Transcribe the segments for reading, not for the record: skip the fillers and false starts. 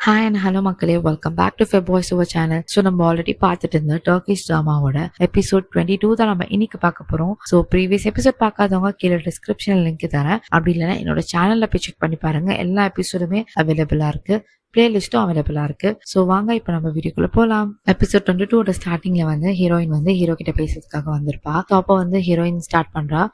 Hi and hello மக்களே, welcome back to Fab voice over channel. So நம்ம already பார்த்துட்டு இருந்த டர்க்கிஷ் ட்ராமாவோட எபிசோட் 22 தான் நம்ம இன்னைக்கு பார்க்க போகிறோம். ஸோ ப்ரீவியஸ் எபிசோட் பார்க்காதவங்க கீழே டிஸ்கிரிப்ஷனில் லிங்க் தரேன். அப்படி இல்லைன்னா என்னோட சேனலில் போய் செக் பண்ணி பாருங்க. எல்லா எபிசோடுமே அவைலபிளாக இருக்கு, பிளேலிஸ்ட்டும் அவைலபிளா இருக்கு. ஸோ வாங்க இப்போ நம்ம வீடியோக்குள்ள போகலாம். எபிசோட் 22 ஸ்டார்டிங்ல வந்து ஹீரோயின் வந்து ஹீரோ கிட்ட பேசுறதுக்காக வந்திருப்பா. ஸோ அப்போ வந்து ஹீரோயின் ஸ்டார்ட் பண்றா,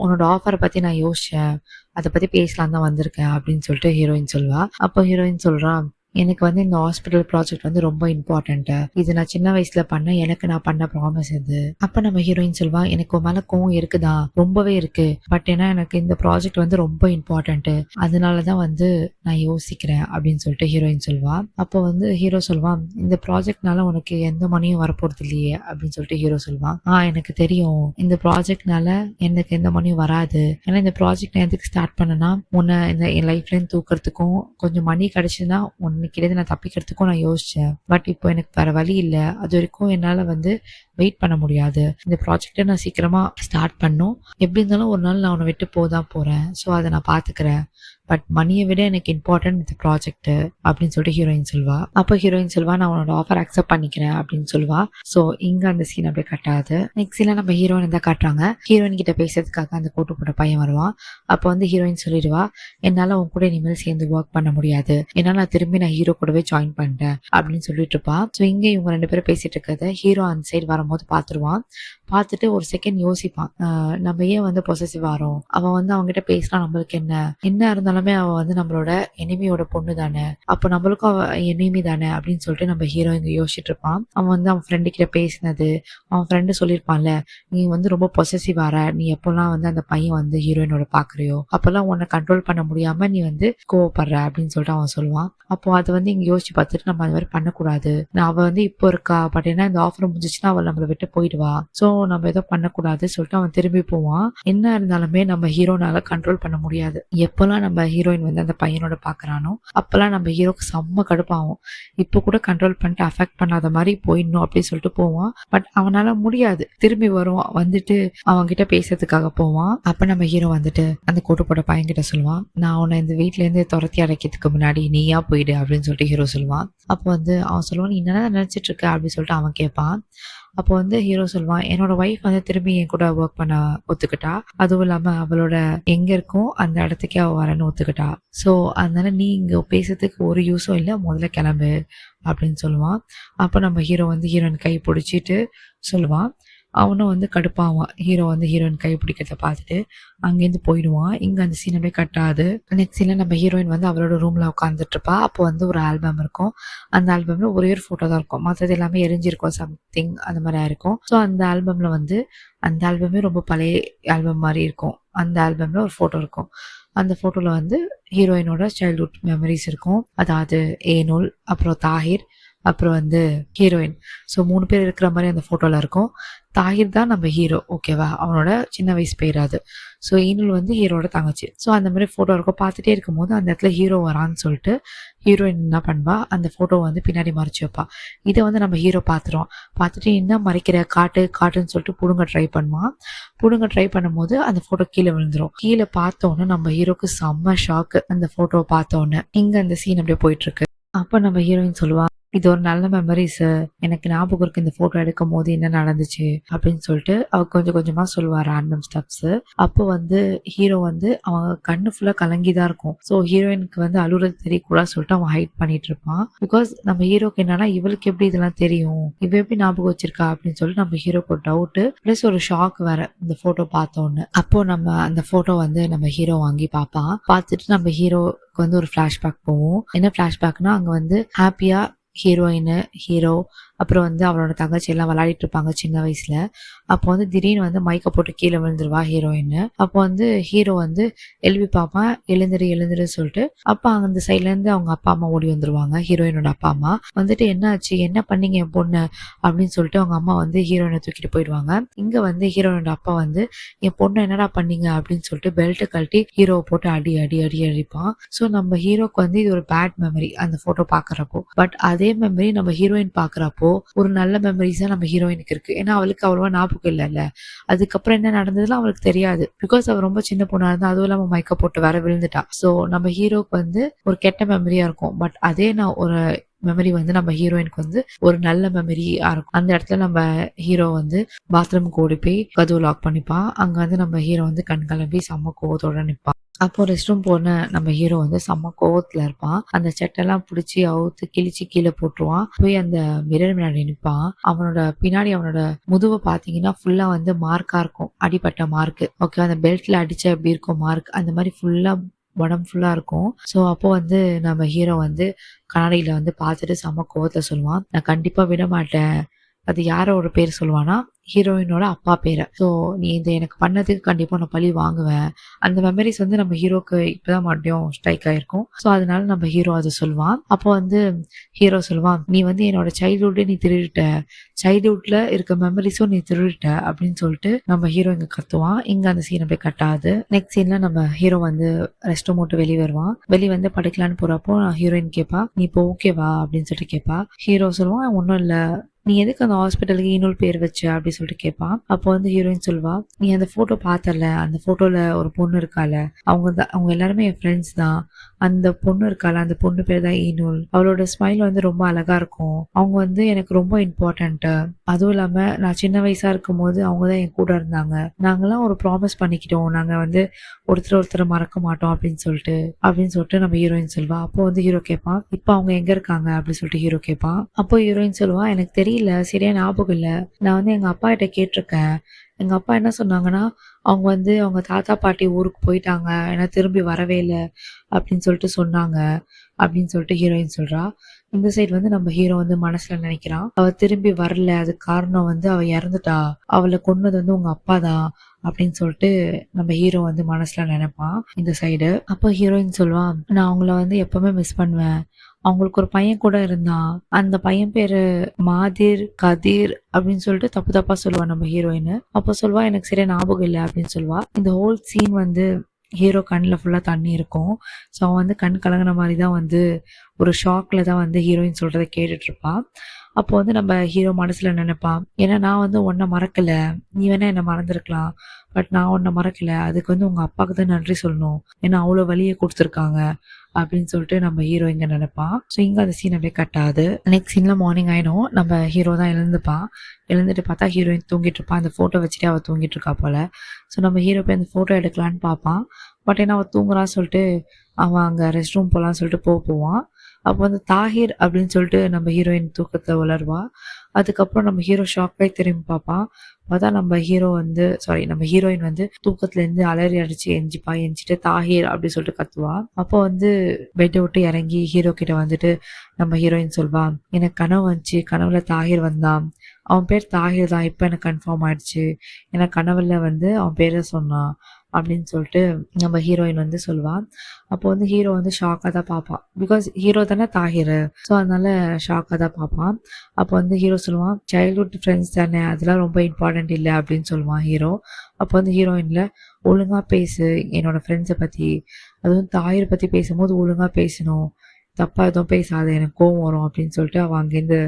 உன்னோட ஆஃபரை பத்தி நான் யோசிச்சேன், அதை பத்தி பேசலாம் தான் வந்திருக்கேன் அப்படின்னு சொல்லிட்டு ஹீரோயின் சொல்வா. அப்போ ஹீரோயின் சொல்றா, எனக்கு வந்து இந்த ஹாஸ்பிட்டல் ப்ராஜெக்ட் வந்து ரொம்ப இம்பார்ட்டன்ட். இது நான் சின்ன வயசுல எனக்கு நான் பண்ண ப்ராமிஸ் இது. அப்ப நம்ம ஹீரோயின் சொல்வா, எனக்கு மேல கோவம் இருக்குதா, ரொம்பவே இருக்கு. பட் ஏன்னா எனக்கு இந்த ப்ராஜெக்ட் வந்து ரொம்ப இம்பார்ட்டன்ட், அதனாலதான் வந்து நான் யோசிக்கிறேன் அப்படின்னு சொல்லிட்டு ஹீரோயின் சொல்வா. அப்போ வந்து ஹீரோ சொல்வான், இந்த ப்ராஜெக்ட்னால உனக்கு எந்த மணியும் வரப்போறது இல்லையே அப்படின்னு சொல்லிட்டு ஹீரோ சொல்வான். எனக்கு தெரியும், இந்த ப்ராஜெக்ட்னால எனக்கு எந்த மணியும் வராது. ஏன்னா இந்த ப்ராஜெக்ட் நான் எதுக்கு ஸ்டார்ட் பண்ணனா, உன்னை இந்த என் லைஃப்ல இருந்து தூக்குறதுக்கும் கொஞ்சம் மணி கிடைச்சுன்னா இன்னைக்கு நான் தப்பிக்கிறதுக்கும் நான் யோசிச்சேன். பட் இப்போ எனக்கு வேற வழி இல்லை. அது வரைக்கும் என்னால வந்து வெயிட் பண்ண முடியாது. இந்த ப்ராஜெக்டை நான் சீக்கிரமா ஸ்டார்ட் பண்ணும். எப்படி இருந்தாலும் ஒரு நாள் நான் உன்னை விட்டு போதான் போறேன். ஸோ அதை நான் பாத்துக்கிறேன். பட் மணியை விட எனக்கு இம்பார்ட்டன்ட் இந்த ப்ராஜெக்ட் அப்படின்னு சொல்லிட்டு ஹீரோயின் சொல்வா. அப்போ ஹீரோயின் சொல்வா, நான் உன்னோட ஆஃபர் அக்செப்ட் பண்ணிக்கிறேன் அப்படின்னு சொல்வா. ஸோ இங்க அந்த சீன் அப்படியே கட்டாது. நெக்ஸ்ட் சீன்ல நம்ம ஹீரோயின் தான் காட்டுறாங்க. ஹீரோயின் கிட்ட பேசுறதுக்காக அந்த கோட்டு போட்ட பையன் வருவான். அப்போ வந்து ஹீரோயின் சொல்லிடுவா, என்னால உன் கூட இனிமேல் சேர்ந்து ஒர்க் பண்ண முடியாது, ஏன்னா நான் திரும்பி நான் ஹீரோ கூடவே ஜாயின் பண்ணிட்டேன் அப்படின்னு சொல்லிட்டு இருப்பா. ஸோ இங்க இவங்க ரெண்டு பேரும் பேசிட்டு இருக்கிறத ஹீரோ அந்த சைடு வரும்போது பாத்துருவான். பார்த்துட்டு ஒரு செகண்ட் யோசிப்பான், நம்ம ஏன் வந்து பொசசிவ் ஆறோம், அவன் வந்து அவங்ககிட்ட பேசலாம், நம்மளுக்கு என்ன இருந்தாலுமே அவ வந்து நம்மளோட எனிமியோட பொண்ணு தானே, அப்போ நம்மளுக்கும் அவ எனிமி தானே அப்படின்னு சொல்லிட்டு நம்ம ஹீரோ இங்க யோசிச்சுட்டு இருப்பான். அவன் வந்து அவன் ஃப்ரெண்டு கிட்ட பேசினது, அவன் ஃப்ரெண்டு சொல்லியிருப்பான்ல, நீ வந்து ரொம்ப பொசசிவ் ஆற, நீ எப்பெல்லாம் வந்து அந்த பையன் வந்து ஹீரோயினோட பாக்குறியோ அப்பெல்லாம் உன்னை கண்ட்ரோல் பண்ண முடியாம நீ வந்து கோவப்படுற அப்படின்னு சொல்லிட்டு அவன் சொல்லுவான். அப்போ அதை வந்து இங்க யோசிச்சு பார்த்துட்டு நம்ம அது மாதிரி பண்ணக்கூடாது, அவ வந்து இப்போ இருக்கா, பட் ஏன்னா இந்த ஆஃபர் முடிஞ்சிச்சுன்னா அவள் நம்மளை விட்டு போயிடுவா, சோ நம்ம எதோ பண்ணக்கூடாது சொல்லிட்டு அவன் திரும்பி போவான். என்ன இருந்தாலுமே நம்ம ஹீரோனால கண்ட்ரோல் பண்ண முடியாது. எப்பெல்லாம் நம்ம ஹீரோயின் வந்து அந்த பையனோட பாக்குறானோ அப்பெல்லாம் நம்ம ஹீரோக்கு செம்ம கடுப்பாகும். இப்போ கூட கண்ட்ரோல் பண்ணிட்டு அஃபெக்ட் பண்ணாத மாதிரி போயிடணும் அப்படின்னு சொல்லிட்டு போவான். பட் அவனால முடியாது. திரும்பி வருவான், வந்துட்டு அவங்க கிட்ட பேசுறதுக்காக போவான். அப்ப நம்ம ஹீரோ வந்துட்டு அந்த கோட்டு போட்ட பையன் கிட்ட சொல்லுவான், நான் உன்னை இந்த வீட்டுல இருந்து துரத்தி அடைக்கிறதுக்கு முன்னாடி நீயா போயிடு அப்படின்னு சொல்லிட்டு ஹீரோ சொல்லுவான். அப்போ வந்து அவன் சொல்லுவான், நீ என்ன நினைச்சிட்டு இருக்க அப்படின்னு சொல்லிட்டு அவன் கேட்பான். அப்போ வந்து ஹீரோ சொல்லுவான், என்னோட ஒய்ஃப் வந்து திரும்பி என் கூட ஒர்க் பண்ண ஒத்துக்கிட்டா, அதுவும் இல்லாம அவளோட எங்க இருக்கும் அந்த இடத்துக்கே அவ வரன்னு ஒத்துக்கிட்டா. ஸோ அதனால நீ இங்க பேசுறதுக்கு ஒரு யூஸும் இல்லை, முதல்ல கிளம்பு அப்படின்னு சொல்லுவான். அப்போ நம்ம ஹீரோ வந்து ஹீரோயின் கை பிடிச்சிட்டு சொல்லுவான். அவனும் வந்து கடுப்பாவான். ஹீரோ வந்து ஹீரோயின் கை பிடிக்கிறத பார்த்துட்டு அங்கேருந்து போயிடுவான். இங்க அந்த சீன் அப்படியே கட்டாது. நெக்ஸ்ட் சீன்ல நம்ம ஹீரோயின் வந்து அவளோட ரூம்ல உட்காந்துட்டு இருப்பா. அப்போ வந்து ஒரு ஆல்பம் இருக்கும். அந்த ஆல்பம்ல ஒரே ஒரு போட்டோ தான் இருக்கும், மற்றது எல்லாமே எரிஞ்சிருக்கும், சம்திங் அந்த மாதிரி இருக்கும். ஸோ அந்த ஆல்பம்ல வந்து அந்த ஆல்பமே ரொம்ப பழைய ஆல்பம் மாதிரி இருக்கும். அந்த ஆல்பம்ல ஒரு போட்டோ இருக்கும். அந்த போட்டோல வந்து ஹீரோயினோட சைல்ட்ஹுட் மெமரிஸ் இருக்கும். அதாவது ஏனோல், அப்புறம் தாஹிர், அப்புறம் வந்து ஹீரோயின். ஸோ 3 பேர் இருக்கிற மாதிரி அந்த போட்டோல இருக்கும். தாஹிர் தான் நம்ம ஹீரோ, ஓகேவா, அவனோட சின்ன வயசு பேர் அது. ஸோ ஈனுல் வந்து ஹீரோட தங்கச்சி. ஸோ அந்த மாதிரி போட்டோ இருக்கும். பார்த்துட்டே இருக்கும் போது அந்த இடத்துல ஹீரோ வரான்னு சொல்லிட்டு ஹீரோயின் என்ன பண்ணுவா, அந்த போட்டோ வந்து பின்னாடி மறைச்சு வைப்பா. இதை வந்து நம்ம ஹீரோ பார்த்துட்டு என்ன மறைக்கிற, காட்டு காட்டுன்னு சொல்லிட்டு புடுங்க ட்ரை பண்ணுவான். புடுங்க ட்ரை பண்ணும்போது அந்த போட்டோ கீழே விழுந்துரும். கீழே பார்த்தோன்னே நம்ம ஹீரோக்கு செம்ம ஷாக்கு. அந்த போட்டோ பார்த்தோன்னே இங்க அந்த சீன் அப்படியே போயிட்டு இருக்கு. அப்ப நம்ம ஹீரோயின் சொல்லுவா, இது ஒரு நல்ல மெமரிஸ், எனக்கு ஞாபகம் இருக்கு இந்த போட்டோ எடுக்கும் போது என்ன நடந்துச்சு அப்படின்னு சொல்லிட்டு அவ கொஞ்சம் கொஞ்சமா சொல்லுவா ரேண்டம் ஸ்டெப்ஸ். அப்போ வந்து ஹீரோ வந்து அவன் கண்ணு ஃபுல்லா கலங்கிதான் இருக்கும். ஸோ ஹீரோயினுக்கு வந்து அழுறது தெரியக்கூடாது சொல்லிட்டு அவன் ஹைட் பண்ணிட்டு இருப்பான். பிகாஸ் நம்ம ஹீரோக்கு என்னன்னா, இவளுக்கு எப்படி இதெல்லாம் தெரியும், இவ எப்படி ஞாபகம் வச்சிருக்கா அப்படின்னு சொல்லிட்டு நம்ம ஹீரோக்கு ஒரு டவுட் பிளஸ் ஒரு ஷாக் வேற இந்த போட்டோ பார்த்தோன்னு. அப்போ நம்ம அந்த போட்டோ வந்து நம்ம ஹீரோ வாங்கி பார்ப்பான். பார்த்துட்டு நம்ம ஹீரோக்கு வந்து ஒரு ஃபிளாஷ்பேக் போவோம். என்ன ஃபிளாஷ்பேக்னா, அங்க வந்து ஹாப்பியா ஹீரோயின், ஹீரோ, அப்புறம் வந்து அவளோட தங்கச்சி எல்லாம் விளையாடிட்டு இருப்பாங்க சின்ன வயசுல. அப்போ வந்து திடீர்னு வந்து மயக்க போட்டு கீழே விழுந்துருவா ஹீரோயின். அப்போ வந்து ஹீரோ வந்து எழுப்பி பார்ப்பான், எழுந்துரு சொல்லிட்டு. அப்ப அந்த சைட்ல இருந்து அவங்க அப்பா அம்மா ஓடி வந்துருவாங்க. ஹீரோயினோட அப்பா அம்மா வந்துட்டு, என்ன ஆச்சு, என்ன பண்ணீங்க என் பொண்ணு அப்படின்னு சொல்லிட்டு அவங்க அம்மா வந்து ஹீரோயினை தூக்கிட்டு போயிடுவாங்க. இங்க வந்து ஹீரோயினோட அப்பா வந்து, என் பொண்ணு என்னடா பண்ணீங்க அப்படின்னு சொல்லிட்டு பெல்ட் கழட்டி ஹீரோவை போட்டு அடி அடி அடி அடிப்பான். ஸோ நம்ம ஹீரோக்கு வந்து இது ஒரு பேட் மெமரி அந்த போட்டோ பாக்குறப்போ. பட் அதே மெமரி நம்ம ஹீரோயின் பாக்குறப்போ ஒரு நல்ல மெமரிஸ் தான் நம்ம ஹீரோயினுக்கு இருக்கு. ஏன்னா அவளுக்கு அவ்வளவா ஞாபகம் இல்லைல்ல. அதுக்கப்புறம் என்ன நடந்ததுலாம் அவளுக்கு தெரியாது. பிகாஸ் அவ ரொம்ப சின்ன பொண்ணா இருந்தா, அதுவும் இல்லாம மயக்க போட்டு வேற விழுந்துட்டா. ஸோ நம்ம ஹீரோக்கு வந்து ஒரு கெட்ட மெமரியா இருக்கும். பட் அதே நான் ஒரு மெமரி வந்து நம்ம ஹீரோயினுக்கு வந்து ஒரு நல்ல மெமரியா இருக்கும். அந்த இடத்துல நம்ம ஹீரோ வந்து பாத்ரூமுக்கு ஓடி போய் கதவு லாக் பண்ணிப்பான். அங்க வந்து நம்ம ஹீரோ வந்து கண் கலம்பி செம்ம கோவத்தோட நிப்பான். அப்போ ரெஸ்ட் ரூம் போன நம்ம ஹீரோ வந்து செம்ம கோவத்துல இருப்பான். அந்த சட்டெல்லாம் பிடிச்சி அவுத்து கிழிச்சு கீழே போட்டுருவான். போய் அந்த மிரர் முன்னாடி நிற்பான். அவனோட பின்னாடி அவனோட முதுவை பாத்தீங்கன்னா ஃபுல்லா வந்து மார்க்கா இருக்கும். அடிப்பட்ட மார்க். ஓகே, அந்த பெல்ட்ல அடிச்சா எப்படி இருக்கும் மார்க், அந்த மாதிரி ஃபுல்லா உடம்பு ஃபுல்லா இருக்கும். ஸோ அப்போ வந்து நம்ம ஹீரோ வந்து கண்ணாடியில வந்து பார்த்துட்டு செம்ம கோவத்துல சொல்லுவான், நான் கண்டிப்பா விட மாட்டேன். அது யாரோட பேர் சொல்லுவானா, ஹீரோயினோட அப்பா பேரை. ஸோ நீ இந்த எனக்கு பண்ணதுக்கு கண்டிப்பா நான் பழி வாங்குவேன். அந்த மெமரிஸ் வந்து நம்ம ஹீரோக்கு இப்பதான் மறுபடியும் ஸ்ட்ரைக் ஆயிருக்கும். ஸோ அதனால நம்ம ஹீரோ அதை சொல்லுவான். அப்போ வந்து ஹீரோ சொல்லுவான், நீ வந்து என்னோட சைல்ட்ஹுட்டே நீ திருடிட்ட, சைல்ட்ஹுட்ல இருக்க மெமரிஸும் நீ திருடிட்ட அப்படின்னு சொல்லிட்டு நம்ம ஹீரோ இங்க கத்துவான். இங்க அந்த சீன் அப்படியே கட்டாது. நெக்ஸ்ட் சீன்ல நம்ம ஹீரோ வந்து ரெஸ்ட் ரூம் விட்டு வெளியே வருவான். வெளியே வந்து படுக்கலான்னு போறப்போ ஹீரோயின் கேட்பா, நீ இப்போ ஓகேவா அப்படின்னு சொல்லிட்டு கேட்பா. ஹீரோ சொல்லுவான், ஒன்றும் இல்லை, நீ எதுக்கு அந்த ஹாஸ்பிட்டலுக்கு ஈனூல் பேர் வச்ச அப்படின்னு சொல்லிட்டு கேட்பான். அப்போ வந்து ஹீரோயின் சொல்வா, நீ அந்த போட்டோ பார்த்தல, அந்த போட்டோல ஒரு பொண்ணு இருக்கால, அவங்க எல்லாருமே என் ஃப்ரெண்ட்ஸ் தான். அந்த பொண்ணு இருக்கால, அந்த பொண்ணு பேர் தான் ஈனூல். அவளோட ஸ்மைல் வந்து ரொம்ப அழகா இருக்கும். அவங்க வந்து எனக்கு ரொம்ப இம்பார்ட்டன்ட். அதுவும் இல்லாம நான் சின்ன வயசா இருக்கும் போது அவங்க தான் என் கூட இருந்தாங்க. நாங்கெல்லாம் ஒரு ப்ராமிஸ் பண்ணிக்கிட்டோம், நாங்க வந்து ஒருத்தர் மறக்க மாட்டோம் அப்படின்னு சொல்லிட்டு நம்ம ஹீரோயின் சொல்வா. அப்போ வந்து ஹீரோ கேட்பான், இப்போ அவங்க எங்க இருக்காங்க அப்படின்னு சொல்லிட்டு ஹீரோ கேட்பான். அப்போ ஹீரோயின் சொல்லுவா, எனக்கு தெரியல, சரியா ஞாபகம் இல்ல. நான் வந்து எங்க அப்பா கிட்ட கேட்டிருக்கேன். எங்க அப்பா என்ன சொன்னாங்கன்னா, அவங்க வந்து அவங்க தாத்தா பாட்டி ஊருக்கு போயிட்டாங்க, ஏன்னா திரும்பி வரவே இல்லை அப்படின்னு சொல்லிட்டு சொன்னாங்க அப்படின்னு சொல்லிட்டு ஹீரோயின் சொல்றா. இந்த சைடு வந்து நம்ம ஹீரோ வந்து மனசுல நினைக்கிறான், அவ திரும்பி வரல, அதுக்கு காரணம் வந்து அவ இறந்துட்டா, அவளை கொன்னது வந்து உங்க அப்பா தான் அப்படின்னு சொல்லிட்டு நம்ம ஹீரோ வந்து மனசுல நினைப்பான் இந்த சைடு. அப்போ ஹீரோயின் சொல்லுவான், நான் அவங்கள வந்து எப்பவுமே மிஸ் பண்ணுவேன். அவங்களுக்கு ஒரு பையன் கூட இருந்தான், அந்த பையன் பேரு மாதிர் கதீர் அப்படின்னு சொல்லிட்டு தப்பு தப்பா சொல்லுவா நம்ம ஹீரோயின். அப்போ சொல்வா, எனக்கு சரியா ஞாபகம் இல்லை அப்படின்னு சொல்லுவா. இந்த ஹோல் சீன் வந்து ஹீரோ கண்ணில் ஃபுல்லாக தண்ணி இருக்கும். ஸோ அவன் வந்து கண் கலங்கின மாதிரி தான் வந்து ஒரு ஷாக்ல தான் வந்து ஹீரோயின் சொல்றதை கேட்டுட்டு இருப்பான். அப்போ வந்து நம்ம ஹீரோ மனசுல நினைப்பான், ஏன்னா நான் வந்து உன்னை மறக்கல, நீ வேணா என்னை மறந்துருக்கலாம், பட் நான் உன்னை மறக்கல, அதுக்கு வந்து உங்க அப்பாவுக்கு தான் நன்றி சொல்லணும், ஏன்னா அவ்வளோ வலியை கொடுத்துருக்காங்க அப்படின்னு சொல்லிட்டு நம்ம ஹீரோ இங்க நினைப்பான். ஸோ இங்க அந்த சீன் அப்படியே கட்டாது. நெக்ஸ்ட் சீன்ல மார்னிங் ஆயிடும். நம்ம ஹீரோ தான் எழுந்துப்பான். எழுந்துட்டு பார்த்தா ஹீரோயின் தூங்கிட்டு இருப்பான். அந்த போட்டோ வச்சுட்டு அவ தூங்கிட்டு இருக்கா போல. ஸோ நம்ம ஹீரோ போய் அந்த போட்டோ எடுக்கலான்னு பார்ப்பான். பட் ஏன்னா அவ தூங்குறான்னு சொல்லிட்டு அவன் அங்க ரெஸ்ட் ரூம் போலான்னு சொல்லிட்டு போவான். அப்போ வந்து தாஹிர் அப்படின்னு சொல்லிட்டு நம்ம ஹீரோயின் தூக்கத்தை உளருவா. அதுக்கப்புறம் நம்ம ஹீரோ ஷாக்காய் திரும்பி பார்ப்பான். பார்த்தா நம்ம ஹீரோயின் வந்து தூக்கத்துல இருந்து அலறி அடிச்சு எஞ்சிட்டு தாஹிர் அப்படின்னு சொல்லிட்டு கத்துவா. அப்போ வந்து பெட்டை விட்டு இறங்கி ஹீரோ கிட்ட வந்துட்டு நம்ம ஹீரோயின் சொல்வா, எனக்கு கனவு வந்துச்சு, கனவுல தாஹிர் வந்தான், அவன் பேர் தாஹிர் தான், இப்ப எனக்கு கன்ஃபார்ம் ஆயிடுச்சு, எனக்கு கனவுல வந்து அவன் பேரை சொன்னான் அப்படின்னு சொல்லிட்டு நம்ம ஹீரோயின் வந்து சொல்லுவான். அப்போ வந்து ஹீரோ வந்து ஷாக்காக தான் பார்ப்பான். பிகாஸ் ஹீரோ தானே தாஹிர். ஸோ அதனால ஷாக்காக தான் பார்ப்பான். அப்போ வந்து ஹீரோ சொல்லுவான், சைல்ட்ஹுட் ஃப்ரெண்ட்ஸ் தானே, அதெல்லாம் ரொம்ப இம்பார்ட்டன்ட் இல்லை அப்படின்னு சொல்லுவான் ஹீரோ. அப்போ வந்து ஹீரோயின்ல, ஒழுங்கா பேசு என்னோட ஃப்ரெண்ட்ஸை பற்றி, அதுவும் தாஹிரை பற்றி பேசும்போது ஒழுங்கா பேசணும், தப்பா எதுவும் பேசாத, எனக்கு கோவம் வரும் அப்படின்னு சொல்லிட்டு அவன் அங்கேருந்து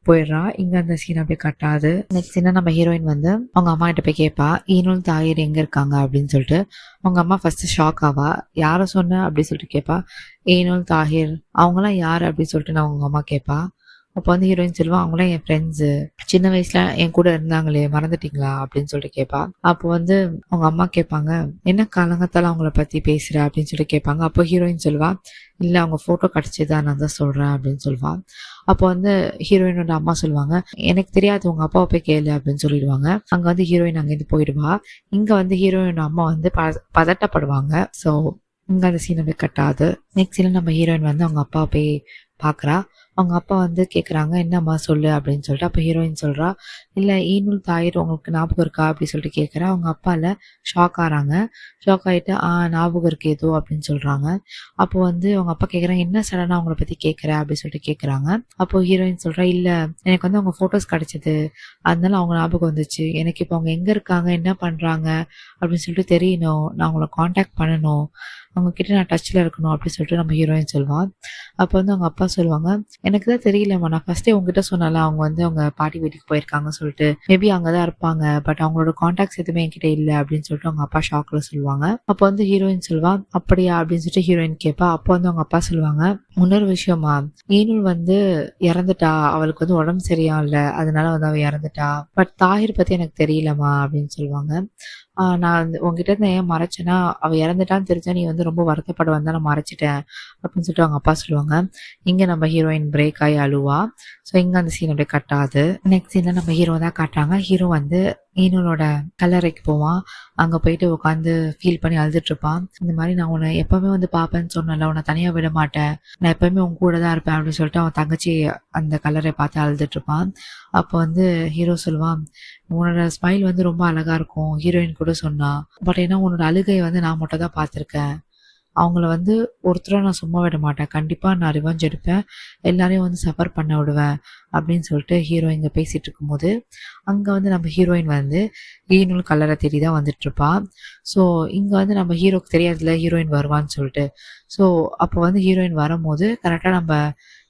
போயிடுறா. இங்க அந்த சீன் அப்படியே கட்டாது. நெக்ஸ்ட் சீனா நம்ம ஹீரோயின் வந்து அவங்க அம்மா கிட்ட போய் கேட்பா, ஈனுல் தாயிர் எங்க இருக்காங்க அப்படின்னு சொல்லிட்டு. அவங்க அம்மா ஃபர்ஸ்ட் ஷாக் ஆவா, யார சொன்ன அப்படின்னு சொல்லிட்டு கேட்பா. ஈனுல் தாஹிர் அவங்களாம் யாரு அப்படின்னு சொல்லிட்டு நான் அவங்க அம்மா கேட்பா. அப்போ வந்து ஹீரோயின் சொல்லுவா, அவங்களாம் என் ஃப்ரெண்ட்ஸு, சின்ன வயசுல என் கூட இருந்தாங்களே மறந்துட்டீங்களா அப்படின்னு சொல்லிட்டு கேட்பா. அப்போ வந்து அவங்க அம்மா கேட்பாங்க, என்ன காலங்கத்தால அவங்கள பத்தி பேசுற அப்படின்னு சொல்லி கேட்பாங்க. அப்போ ஹீரோயின் சொல்லுவா, இல்லை அவங்க ஃபோட்டோ கிடச்சிதான் நான் தான் சொல்கிறேன் அப்படின்னு சொல்லுவா. அப்போ வந்து ஹீரோயினோட அம்மா சொல்லுவாங்க, எனக்கு தெரியாது, உங்கள் அப்பாவை போய் கேளு அப்படின்னு சொல்லிடுவாங்க. அங்கே வந்து ஹீரோயின் அங்கேருந்து போயிடுவா. இங்கே வந்து ஹீரோயினோட அம்மா வந்து பதட்டப்படுவாங்க. ஸோ இங்கே அந்த சீனை போய் கட்டாது. நெக்ஸ்ட் சீனில் நம்ம ஹீரோயின் வந்து அவங்க அப்பா போய் பார்க்குறா. அவங்க அப்பா வந்து கேட்குறாங்க, என்னம்மா சொல்லு அப்படின்னு சொல்லிட்டு. அப்போ ஹீரோயின் சொல்கிறா, இல்லை ஈனுல் தாயிர் உங்களுக்கு ஞாபகம் இருக்கா அப்படின்னு சொல்லிட்டு கேட்குறா. அவங்க அப்பால ஷாக் ஆகிறாங்க. ஷாக் ஆகிட்டு ஞாபகம் இருக்கு ஏதோ அப்படின்னு சொல்கிறாங்க. அப்போ வந்து அவங்க அப்பா கேட்குறாங்க, என்ன சடனாக அவங்கள பற்றி கேட்குற அப்படின்னு சொல்லிட்டு கேட்குறாங்க. அப்போ ஹீரோயின் சொல்கிறா, இல்லை எனக்கு வந்து அவங்க ஃபோட்டோஸ் கிடச்சிது, அதனால அவங்க ஞாபகம் வந்துச்சு, எனக்கு இப்போ அவங்க எங்கே இருக்காங்க என்ன பண்ணுறாங்க அப்படின்னு சொல்லிட்டு தெரியணும், நான் அவங்கள காண்டாக்ட் பண்ணணும், அவங்க கிட்ட நான் டச்சில் இருக்கணும் அப்படின்னு சொல்லிட்டு நம்ம ஹீரோயின் சொல்லுவான். அப்போ வந்து அவங்க அப்பா சொல்லுவாங்க, எனக்கு தான் தெரியலம்மா, நான் ஃபர்ஸ்டே உங்ககிட்ட சொன்னல அவங்க வந்து அவங்க பாட்டி வீட்டுக்கு போயிருக்காங்கன்னு சொல்லிட்டு, மேபி அங்கதான் இருப்பாங்க, பட் அவங்களோட கான்டாக்ட்ஸ் எதுவுமே என்கிட்ட இல்ல அப்படின்னு சொல்லிட்டு அவங்க அப்பா ஷாக்ல சொல்லுவாங்க. அப்போ வந்து ஹீரோயின் சொல்லுவா, அப்படியா அப்படின்னு சொல்லிட்டு ஹீரோயின் கேட்பா. அப்போ வந்து அவங்க அப்பா சொல்லுவாங்க, இன்னொரு விஷயமா, ஈனுல் வந்து இறந்துட்டா, அவளுக்கு வந்து உடம்பு சரியா இல்ல, அதனால வந்து அவ இறந்துட்டா, பட் தாஹிர் பத்தி எனக்கு தெரியலமா அப்படின்னு சொல்லுவாங்க. நான் வந்து உங்ககிட்ட இருந்து ஏன் மறைச்சேன்னா, அவ இறந்துட்டான்னு தெரிஞ்சா நீ வந்து ரொம்ப வருத்தப்படுவான்னு தான் நான் மறைச்சிட்டேன் அப்படின்னு சொல்லிட்டு அவங்க அப்பா சொல்லுவாங்க. இங்க நம்ம ஹீரோயின் பிரேக் ஆகி அழுவா. ஸோ இங்க அந்த சீன் அப்படியே கட்டாது. நெக்ஸ்ட் சீன்ல நம்ம ஹீரோ தான் காட்டுறாங்க. ஹீரோ வந்து ஈனோட கல்லறைக்கு போவான். அங்க போயிட்டு உட்காந்து ஃபீல் பண்ணி அழுதுட்டு இருப்பான். இந்த மாதிரி நான் உன்னை எப்பவுமே வந்து பாப்பேன்னு சொன்னல, உன்னை தனியா விட மாட்டேன், நான் எப்பவுமே உன் கூட தான் இருப்பேன் அப்படின்னு சொல்லிட்டு அவன் தங்கச்சி அந்த கல்லறை பார்த்து அழுதுட்டு இருப்பான். அப்போ வந்து ஹீரோ சொல்லுவான், உன்னோட ஸ்மைல் வந்து ரொம்ப அழகா இருக்கும், ஹீரோயின் கூட சொன்னா, பட் ஏன்னா உன்னோட அழுகையை வந்து நான் மட்டும் தான் பார்த்துருக்கேன், அவங்கள வந்து ஒருத்தரை நான் சும்மா விட மாட்டேன், கண்டிப்பா நான் ரிவெஞ்ச் எடுப்பேன், எல்லாரையும் வந்து சஃபர் பண்ண விடுவேன் அப்படின்னு சொல்லிட்டு ஹீரோ இங்க பேசிட்டு இருக்கும்போது, அங்க வந்து நம்ம ஹீரோயின் வந்து ஈனுல் கல்லறை தேடி தான் வந்துட்டு இருப்பா. ஸோ இங்க வந்து நம்ம ஹீரோக்கு தெரியாதுல ஹீரோயின் வருவான்னு சொல்லிட்டு. ஸோ அப்போ வந்து ஹீரோயின் வரும்போது கரெக்டா நம்ம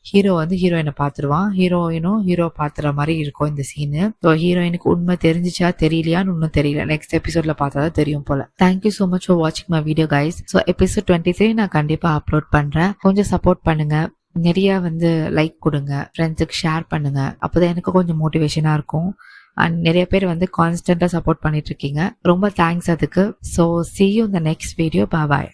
ஹீரோ வந்து ஹீரோயினை பார்த்துருவான். ஹீரோயினும் ஹீரோ பார்த்துற மாதிரி இருக்கும் இந்த சீனு. ஸோ ஹீரோயினுக்கு உண்மை தெரிஞ்சிச்சா தெரியலையான்னு இன்னும் தெரியல. நெக்ஸ்ட் எபிசோட்ல பார்த்தா தான் தெரியும் போல. தேங்க்யூ ஸோ மச் ஃபார் வாட்சிங் my video guys. So episode 23 நான் கண்டிப்பா அப்லோட் பண்றேன். கொஞ்சம் சப்போர்ட் பண்ணுங்க. நிறைய வந்து லைக் கொடுங்க, ஃப்ரெண்ட்ஸுக்கு ஷேர் பண்ணுங்க, அப்போதான் எனக்கு கொஞ்சம் மோட்டிவேஷனா இருக்கும். அண்ட் நிறைய பேர் வந்து கான்ஸ்டன்டா சப்போர்ட் பண்ணிட்டு இருக்கீங்க, ரொம்ப தேங்க்ஸ் அதுக்கு. So see you in the next video. Bye bye.